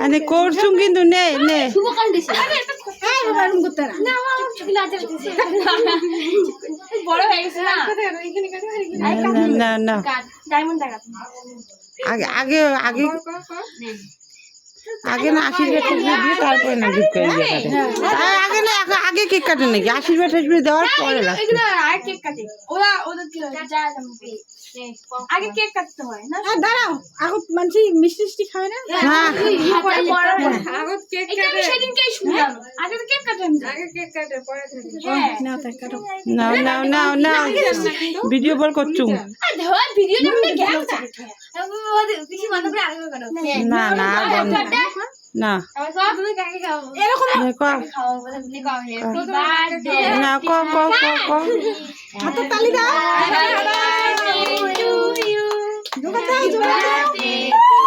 আরে করছুম কিন্তু নে নে বড় হয়ে গেছে না না না ডায়মন্ড আগে আগে আগে আগে না আশীর্বাদ টাশীর্বাদ দিয়ে তারপরে না গিফট করে আগে না আগে কেক কাটে নাকি আশীর্বাদ টাশীর্বাদ দেওয়ার পরে লাগে আর কেক কাটে ওদের কি আগে কেক কাটতে হয় না দাঁড়াও আগত মানুষ মিষ্টি মিষ্টি খায় না আগত কেক কাটে সেদিনকেই শুনলাম আগে তো কেক কাটে আগে কেক কাটে পরে নাও তাই কাটো নাও নাও নাও নাও ভিডিও বল করছুম ভিডিও দেখতে গেল কিছু বন্ধ করে আগে কাটো না না বন্ধ না তুমি কাকে খাও এরকম খাও বলে তুমি খাও বার্থডে না ক ক ক ক হাতে তালি দাও টু ইউ জোগাড় দাও